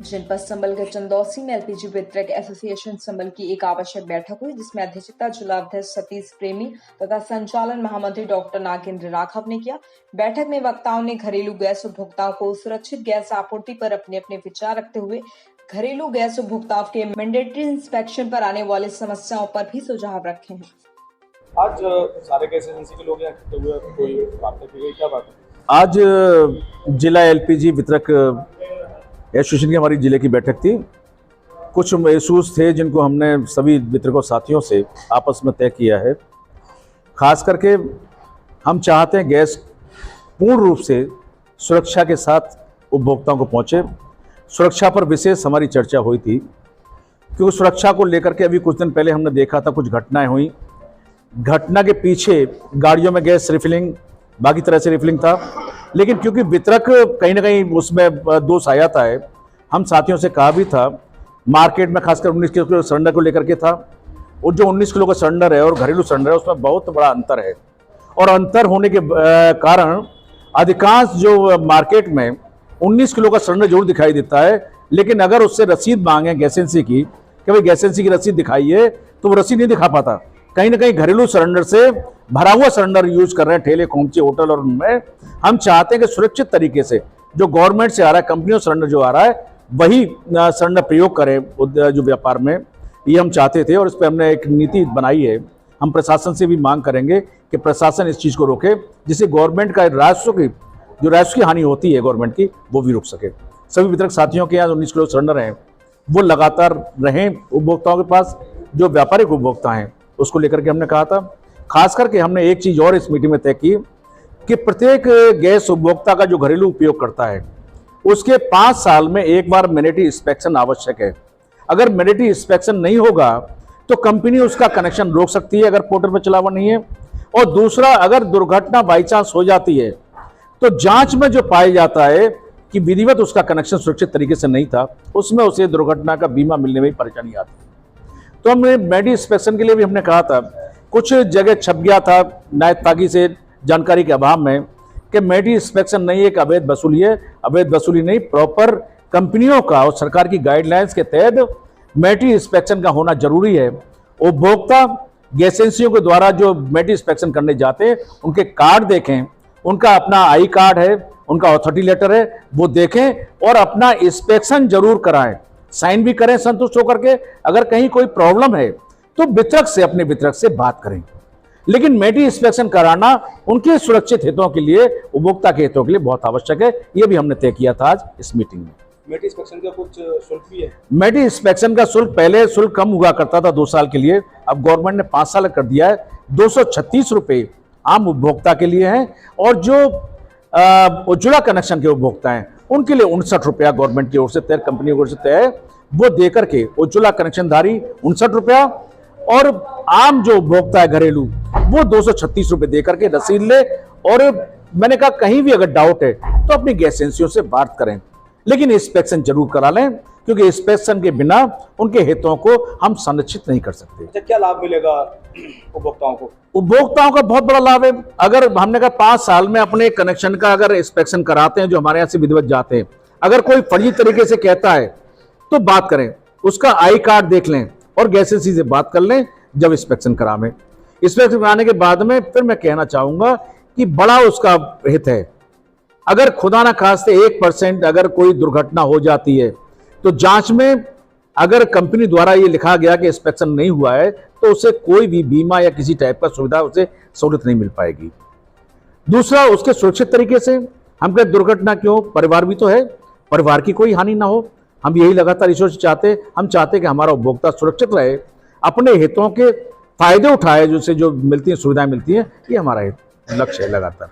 जनपद संबल के चंदौसी में एलपीजी वितरक एसोसिएशन संबल की एक आवश्यक बैठक हुई, जिसमें अध्यक्षता जिलाध्यक्ष सतीश प्रेमी तथा संचालन महामंत्री डॉक्टर नागेंद्र राघव ने किया। बैठक में वक्ताओं ने घरेलू गैस उपभोक्ताओं को सुरक्षित गैस आपूर्ति पर अपने अपने विचार रखते हुए घरेलू गैस उपभोक्ताओं के मैंडेटरी इंस्पेक्शन पर आने वाली समस्याओं पर भी सुझाव रखे हैं। आज सारे गैस एजेंसी के लोग यहाँ इकट्ठे हुए, कोई बात की गई, क्या बात है? आज जिला एलपीजी वितरक एसोसिएशन की हमारी जिले की बैठक थी। कुछ इशूज़ थे जिनको हमने सभी वितरकों साथियों से आपस में तय किया है। खास करके हम चाहते हैं गैस पूर्ण रूप से सुरक्षा के साथ उपभोक्ताओं को पहुंचे। सुरक्षा पर विशेष हमारी चर्चा हुई थी, क्योंकि सुरक्षा को लेकर के अभी कुछ दिन पहले हमने देखा था, कुछ घटनाएं हुई। घटना के पीछे गाड़ियों में गैस रिफिलिंग बाकी तरह से रिफिलिंग था, लेकिन क्योंकि वितरक कहीं ना कहीं उसमें दोष आया था, हम साथियों से कहा भी था, मार्केट में खासकर 19 किलो सिलेंडर को लेकर के था, और जो 19 किलो का सिलेंडर है और घरेलू सिलेंडर है उसमें बहुत बड़ा अंतर है। और अंतर होने के कारण अधिकांश जो मार्केट में 19 किलो का सिलेंडर जरूर दिखाई देता है, लेकिन अगर उससे रसीद मांगे गैस एजेंसी की कि भाई गैस एजेंसी की रसीद दिखाइए, तो वो रसीद नहीं दिखा पाता। कहीं ना कहीं घरेलू सिलेंडर से भरा हुआ सिलेंडर यूज कर रहे हैं ठेले, खोमचे, होटल, और उनमें हम चाहते हैं कि सुरक्षित तरीके से जो गवर्नमेंट से आ रहा है, कंपनियों सिलेंडर जो आ रहा है, वही सिलेंडर प्रयोग करें जो व्यापार में, ये हम चाहते थे। और इस पर हमने एक नीति बनाई है। हम प्रशासन से भी मांग करेंगे कि प्रशासन इस चीज़ को रोके, जिससे गवर्नमेंट का राजस्व की हानि होती है गवर्नमेंट की, वो भी रुक सके। सभी वितरक साथियों के यहाँ 19 किलो सिलेंडर हैं, वो लगातार रहें उपभोक्ताओं के पास। जो व्यापारिक उपभोक्ता हैं उसको लेकर के हमने कहा था। खास करके हमने एक चीज़ और इस मीटिंग में तय की कि प्रत्येक गैस उपभोक्ता का जो घरेलू उपयोग करता है उसके 5 साल में एक बार मैंडेटरी इंस्पेक्शन आवश्यक है। अगर मैंडेटरी इंस्पेक्शन नहीं होगा तो कंपनी उसका कनेक्शन रोक सकती है अगर पोर्टल पर चलावा नहीं है। और दूसरा, अगर दुर्घटना बाई चांस हो जाती है तो जांच में जो पाया जाता है कि विधिवत उसका कनेक्शन सुरक्षित तरीके से नहीं था, उसमें उसे दुर्घटना का बीमा मिलने में परेशानी आती है। तो हमने मैंडेटरी इंस्पेक्शन के लिए भी हमने कहा था, कुछ जगह छप गया था नायतागी से, जानकारी के अभाव में, कि मैंडेटरी इंस्पेक्शन नहीं एक अवैध वसूली है। अवैध वसूली नहीं, प्रॉपर कंपनियों का और सरकार की गाइडलाइंस के तहत मैंडेटरी इंस्पेक्शन का होना जरूरी है। उपभोक्ता गैस एजेंसियों के द्वारा जो मैंडेटरी इंस्पेक्शन करने जाते हैं उनके कार्ड देखें, उनका अपना आई कार्ड है, उनका अथॉरिटी लेटर है, वो देखें और अपना इंस्पेक्शन जरूर कराएं, साइन भी करें संतुष्ट होकर के। अगर कहीं कोई प्रॉब्लम है तो वितरक से, अपने वितरक से बात करें। लेकिन मैंडेटरी इंस्पेक्शन कराना उनके सुरक्षित हितों के लिए, उपभोक्ता के हितों के लिए बहुत आवश्यक है। ये भी हमने तय किया था आज इस मीटिंग में। मैंडेटरी इंस्पेक्शन का कुछ शुल्क भी है? मैंडेटरी इंस्पेक्शन का शुल्क, पहले शुल्क कम हुआ करता था 2 साल के लिए, अब गवर्नमेंट ने 5 साल कर दिया है। 236 रुपये आम उपभोक्ता के लिए हैं, और जो उज्ज्वला कनेक्शन के उपभोक्ता हैं उनके लिए 59 रुपया गवर्नमेंट की ओर से तय, कंपनी की ओर से तय है। वो देकर के उज्ज्वला कनेक्शनधारी 59 रुपया, और आम जो उपभोक्ता है घरेलू, वो 236 रुपये देकर के रसीद ले। और मैंने कहा कहीं भी अगर डाउट है तो अपनी गैस एजेंसियों से बात करें, लेकिन इंस्पेक्शन जरूर करा लें, क्योंकि इंस्पेक्शन के बिना उनके हितों को हम संरक्षित नहीं कर सकते। अच्छा, क्या लाभ मिलेगा उपभोक्ताओं को? उपभोक्ताओं का बहुत बड़ा लाभ है। अगर हमने कहा 5 साल में अपने कनेक्शन का अगर इंस्पेक्शन कराते हैं, जो हमारे यहाँ से विधिवत जाते हैं, अगर कोई फर्जी तरीके से कहता है तो बात करें, उसका आई कार्ड देख लें और गैस एजेंसी से बात कर लें जब इंस्पेक्शन करावें। इंस्पेक्शन कराने के बाद में फिर मैं कहना चाहूंगा कि बड़ा उसका हित है। अगर खुदा ना खास्ते 1% अगर कोई दुर्घटना हो जाती है तो जांच में अगर कंपनी द्वारा ये लिखा गया कि इंस्पेक्शन नहीं हुआ है तो उसे कोई भी बीमा या किसी टाइप का सुविधा उसे सहूलियत नहीं मिल पाएगी। दूसरा, उसके सुरक्षित तरीके से हम कहते दुर्घटना क्यों, परिवार भी तो है, परिवार की कोई हानि ना हो। हम यही लगातार ईश्वर से चाहते, हम चाहते कि हमारा उपभोक्ता सुरक्षित रहे, अपने हितों के फायदे उठाए, जो मिलती हैं सुविधाएं मिलती हैं, ये हमारा लक्ष्य है लगातार।